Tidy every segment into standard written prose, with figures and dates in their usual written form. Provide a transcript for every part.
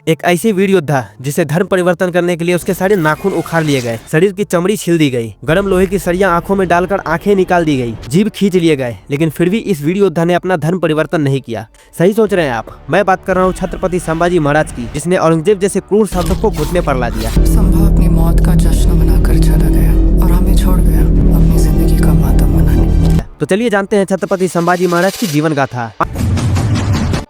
एक ऐसी वीर योद्धा जिसे धर्म परिवर्तन करने के लिए उसके सारे नाखून उखाड़ लिए गए, शरीर की चमड़ी छील दी गई, गर्म लोहे की सरियां आंखों में डालकर आंखें निकाल दी गई, जीभ खींच लिए गए, लेकिन फिर भी इस वीर योद्धा ने अपना धर्म परिवर्तन नहीं किया। सही सोच रहे हैं आप, मैं बात कर रहा हूँ छत्रपति संभाजी महाराज की, जिसने औरंगजेब जैसे क्रूर शासक को घुटने पर ला दिया। संभा अपनी मौत का जश्न मनाकर चला गया और हमें छोड़ गया अपनी जिंदगी का मातम मनाने। तो चलिए जानते हैं छत्रपति संभाजी महाराज की जीवन गाथा।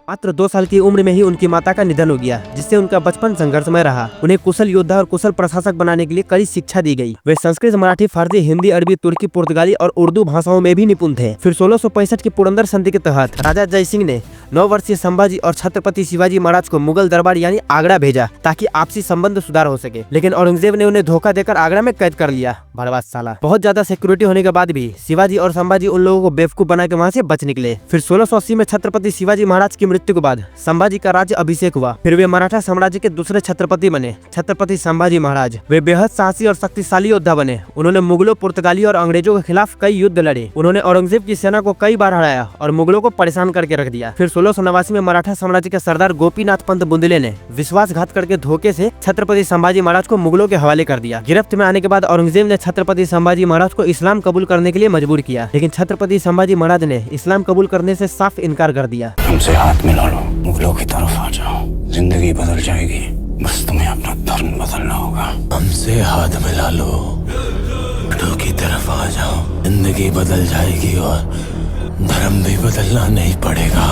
मात्र 2 साल की उम्र में ही उनकी माता का निधन हो गया, जिससे उनका बचपन संघर्षमय रहा। उन्हें कुशल योद्धा और कुशल प्रशासक बनाने के लिए कड़ी शिक्षा दी गई। वे संस्कृत, मराठी, फारसी, हिंदी, अरबी, तुर्की, पुर्तगाली और उर्दू भाषाओं में भी निपुण थे। फिर 1665 की पुरंदर संधि के तहत राजा जय सिंह ने 9 वर्षीय संभाजी और छत्रपति शिवाजी महाराज को मुगल दरबार यानी आगरा भेजा, ताकि आपसी संबंध सुधार हो सके। लेकिन औरंगजेब ने उन्हें धोखा देकर आगरा में कैद कर लिया। बर्बाद साला। बहुत ज्यादा सिक्योरिटी होने के बाद भी शिवाजी और संभाजी उन लोगों को बेवकूफ बना के वहाँ से बच निकले। फिर 1680 में छत्रपति शिवाजी महाराज की मृत्यु के बाद संभाजी का राज्य अभिषेक हुआ। फिर वे मराठा साम्राज्य के दूसरे छत्रपति बने, छत्रपति संभाजी महाराज। वे बेहद साहसी और शक्तिशाली योद्धा बने। उन्होंने मुगलों, पुर्तगाली और अंग्रेजों के खिलाफ कई युद्ध लड़े। उन्होंने औरंगजेब की सेना को कई बार हराया और मुगलों को परेशान करके रख दिया। फिर 1689 में मराठा साम्राज्य के सरदार गोपीनाथ पंत बुंदेले ने विश्वासघात करके धोखे से छत्रपति संभाजी महाराज को मुगलों के हवाले कर दिया। गिरफ्त में आने के बाद औरंगजेब ने छत्रपति संभाजी महाराज को इस्लाम कबूल करने के लिए मजबूर किया, लेकिन छत्रपति संभाजी महाराज ने इस्लाम कबूल करने से साफ इनकार कर दिया। हमसे हाथ मिला लो, मुगलों की तरफ आ जाओ, जिंदगी बदल जाएगी। बस तुम्हें अपना धर्म बदलना होगा। हमसे हाथ मिला लो, मुगलों की तरफ आ जाओ, जिंदगी बदल जाएगी और धर्म भी बदलना नहीं पड़ेगा।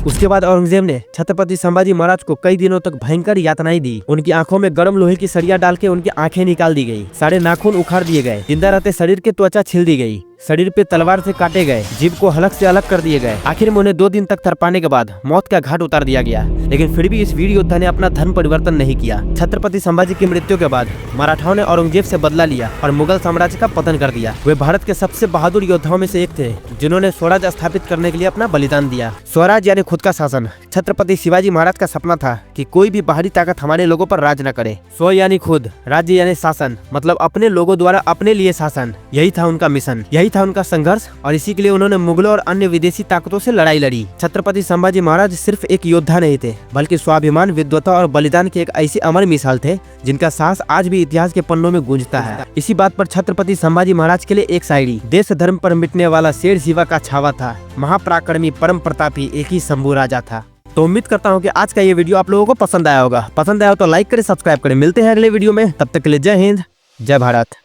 उसके बाद औरंगजेब ने छत्रपति संभाजी महाराज को कई दिनों तक भयंकर यातनाएं दी। उनकी आंखों में गर्म लोहे की सरिया डाल के उनकी आंखें निकाल दी गई, सारे नाखून उखाड़ दिए गए, जिंदा रहते शरीर की त्वचा छील दी गई, शरीर पे तलवार से काटे गए, जीभ को हलक से अलग कर दिए गए। आखिर में उन्हें 2 दिन तक तड़पाने के बाद मौत का घाट उतार दिया गया। लेकिन फिर भी इस वीर योद्धा ने अपना धर्म परिवर्तन नहीं किया। छत्रपति संभाजी की मृत्यु के बाद मराठाओं ने औरंगजेब से बदला लिया और मुगल साम्राज्य का पतन कर दिया। वे भारत के सबसे बहादुर योद्धाओं में से एक थे, जिन्होंने स्वराज स्थापित करने के लिए अपना बलिदान दिया। स्वराज यानी खुद का शासन। छत्रपति शिवाजी महाराज का सपना था कि कोई भी बाहरी ताकत हमारे लोगों पर राज न करे। स्व यानी खुद, राज्य यानी शासन, मतलब अपने लोगों द्वारा अपने लिए शासन। यही था उनका मिशन, यही था उनका संघर्ष, और इसी के लिए उन्होंने मुगलों और अन्य विदेशी ताकतों से लड़ाई लड़ी। छत्रपति संभाजी महाराज सिर्फ एक योद्धा नहीं थे, बल्कि स्वाभिमान, विद्वता और बलिदान के एक ऐसी अमर मिसाल थे, जिनका साहस आज भी इतिहास के पन्नों में गूंजता है। इसी बात पर छत्रपति संभाजी महाराज के लिए एक शायरी, देश धर्म पर मिटने वाला शेर शिवा का छावा था, महापराक्रमी परम प्रतापी एक ही शंभू राजा था। तो उम्मीद करता हूँ कि आज का ये वीडियो आप लोगों को पसंद आया होगा। पसंद आया हो तो लाइक करें, सब्सक्राइब करें। मिलते हैं अगले वीडियो में, तब तक के लिए जय हिंद, जय भारत।